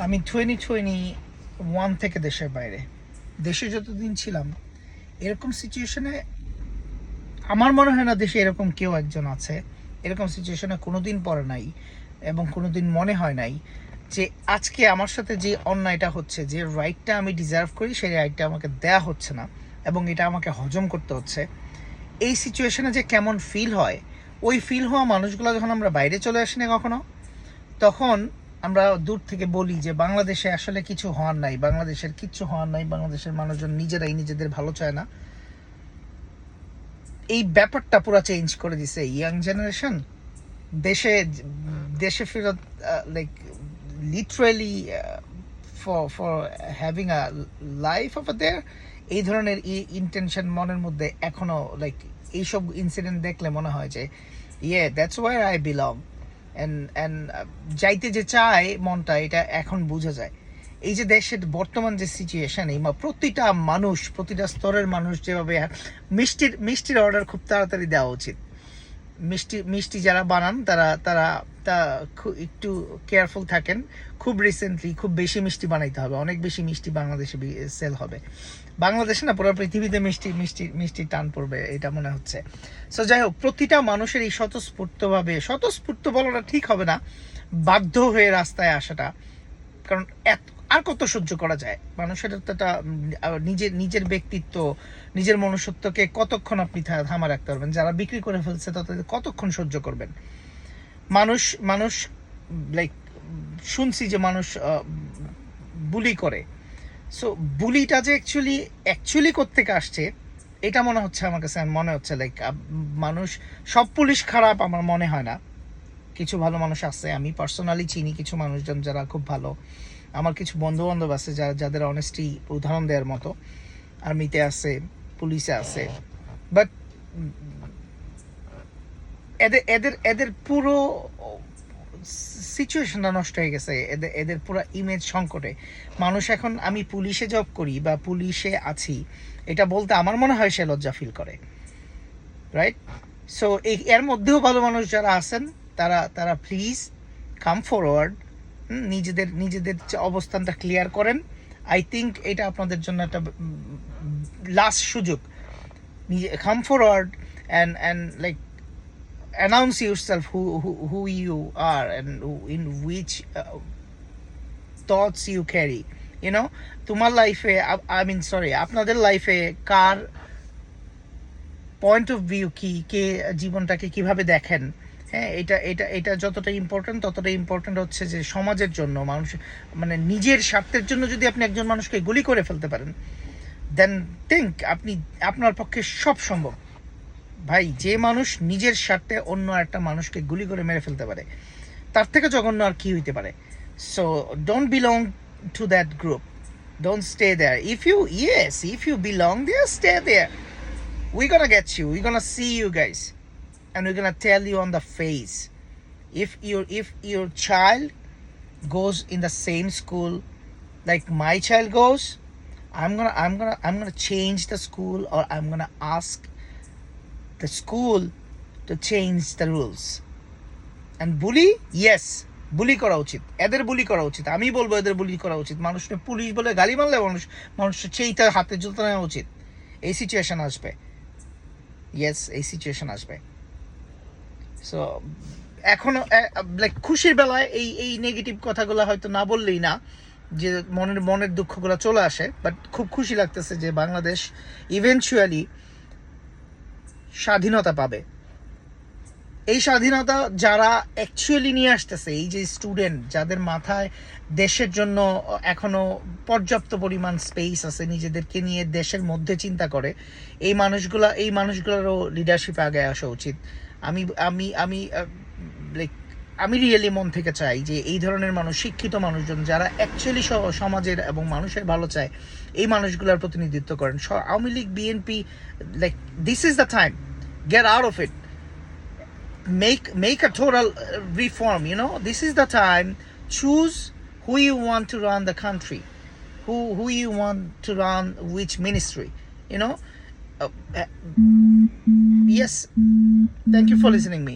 আমি 2021 থেকে দেশের বাইরে। দেশে যতদিন ছিলাম এরকম সিচুয়েশনে আমার মনে হয় না দেশে এরকম কেউ একজন আছে এরকম সিচুয়েশনে কোনোদিন পড়ে নাই এবং কোনোদিন মনে হয় নাই যে আজকে আমার সাথে যে অন্যায়টা হচ্ছে, যে রাইটটা আমি ডিজার্ভ করি সেই রাইটটা আমাকে দেয়া হচ্ছে না এবং এটা আমাকে হজম করতে হচ্ছে। এই সিচুয়েশনে যে কেমন ফিল হয়, ওই ফিল হওয়া মানুষগুলো যখন আমরা বাইরে চলে আসি না কখনো, তখন আমরা দূর থেকে বলি যে বাংলাদেশে আসলে কিছু হওয়ার নাই, বাংলাদেশের কিচ্ছু হওয়ার নাই, বাংলাদেশের মানুষজন নিজেরাই নিজেদের ভালো চায় না। এই ব্যাপারটা পুরো চেঞ্জ করে দিছে ইয়াং জেনারেশন। দেশে দেশে ফেরত like literally for having a life over there, এই ধরনের ইন্টেনশন মনের মধ্যে এখনো লাইক এইসব ইনসিডেন্ট দেখলে মনে হয় যে that's where I belong. And যাইতে যে চায় মনটা, এটা এখন বোঝা যায়। এই যে দেশের বর্তমান যে সিচুয়েশন, এই প্রতিটা মানুষ, প্রতিটা স্তরের মানুষ যেভাবে মিষ্টির অর্ডার খুব তাড়াতাড়ি দেওয়া উচিত। মিষ্টি মিষ্টি যারা বানান তারা তারা তা একটু কেয়ারফুল থাকেন। খুব রিসেন্টলি খুব বেশি মিষ্টি বানাইতে হবে, অনেক বেশি মিষ্টি বাংলাদেশে সেল হবে। বাংলাদেশে না, পুরো পৃথিবীতে মিষ্টি মিষ্টি মিষ্টি টান পড়বে এটা মনে হচ্ছে। সো যাই হোক, প্রতিটা মানুষের এই স্বতঃস্ফূর্তভাবে, স্বতঃস্ফূর্ত বলাটা ঠিক হবে না, বাধ্য হয়ে রাস্তায় আসাটা, কারণ আর কত সহ্য করা যায়? মানুষের তো একটা নিজের নিজের ব্যক্তিত্ব, নিজের মনুষ্যত্বকে কতক্ষণ আপনি থামা রাখতে পারবেন? যারা বিক্রি করে ফেলছে তাদের কতক্ষণ সহ্য করবেন? মানুষ মানুষ লাইক শুনছি যে মানুষ বুলি করে। সো বুলিটা যে অ্যাকচুয়ালি কোত্থেকে আসছে এটা মনে হচ্ছে, আমার কাছে মনে হচ্ছে লাইক মানুষ, সব পুলিশ খারাপ আমার মনে হয় না। কিছু ভালো মানুষ আছে, আমি পার্সোনালি চিনি কিছু মানুষজন যারা খুব ভালো। আমার কিছু বন্ধু বান্ধব আছে যাদের অনেস্টি উদাহরণ দেওয়ার মতো, আর্মিতে আছে, পুলিশে আছে। বাট এদের এদের এদের পুরো সিচুয়েশনটা নষ্ট হয়ে গেছে, এদের এদের পুরো ইমেজ সংকটে মানুষ এখন। আমি পুলিশে জব করি বা পুলিশে আছি এটা বলতে আমার মনে হয় সে লজ্জা ফিল করে, রাইট? সো এর মধ্যেও ভালো মানুষ যারা আছেন তারা তারা প্লিজ কাম ফরওয়ার্ড, নিজেদের নিজেদের অবস্থানটা ক্লিয়ার করেন। আই থিঙ্ক এটা আপনাদের জন্য একটা লাস্ট সুযোগ। নিজে come forward and like announce yourself, who you are and in which thoughts you carry, you know. তোমার লাইফে, আই মিন সরি, আপনাদের লাইফে কার পয়েন্ট অফ ভিউ কি, কে জীবনটাকে কিভাবে দেখেন, হ্যাঁ, এটা এটা এটা যতটা ইম্পর্টেন্ট ততটা ইম্পর্টেন্ট হচ্ছে যে সমাজের জন্য, মানুষ মানে নিজের স্বার্থের জন্য যদি আপনি একজন মানুষকে গুলি করে ফেলতে পারেন, দেন থিঙ্ক আপনি, আপনার পক্ষে সব সম্ভব। ভাই, যে মানুষ নিজের স্বার্থে অন্য একটা মানুষকে গুলি করে মেরে ফেলতে পারে, তার থেকে জঘন্য আর কি হইতে পারে? So don't belong to that group, don't stay there. If you belong there, stay there. We're gonna get you, we're gonna see you guys, and we're gonna tell you on the face. If your child goes in the same school like my child goes, I'm gonna change the school, or I'm gonna ask the school to change the rules. And bully, yes, বুলি করা উচিত, এদের বুলি করা উচিত। আমি বলবো এদের বুলি করা উচিত। মানুষকে পুলিশ বলে গালি মারলে মানুষের সেইটা হাতে জুতো নেওয়া উচিত। এই সিচুয়েশন আসবে, এই সিচুয়েশন আসবে। সো এখনো লাইক খুশির বেলায় এই নেগেটিভ কথাগুলো হয়তো না বললেই না, যে মনের দুঃখগুলো চলে আসে। বাট খুব খুশি লাগতেছে যে বাংলাদেশ ইভেনচুয়ালি স্বাধীনতা পাবে। এই স্বাধীনতা যারা অ্যাকচুয়ালি নিয়ে আসতেছে, এই যে স্টুডেন্ট যাদের মাথায় দেশের জন্য এখনো পর্যাপ্ত পরিমাণ স্পেস আছে, নিজেদেরকে নিয়ে দেশের মধ্যে চিন্তা করে, এই মানুষগুলোরও লিডারশিপে আগে আসা উচিত। আমি আমি আমি লাইক আমি রিয়েলি মন থেকে চাই যে এই ধরনের মানুষ, শিক্ষিত মানুষজন যারা অ্যাকচুয়ালি সমাজের এবং মানুষের ভালো চায়, এই মানুষগুলোর প্রতিনিধিত্ব করেন। Awami League, BNP, like this is the time, get out of it, make a total reform. This is the time. Choose who you want to run the country, who you want to run which ministry. Uh, uh, yes, thank you for listening me.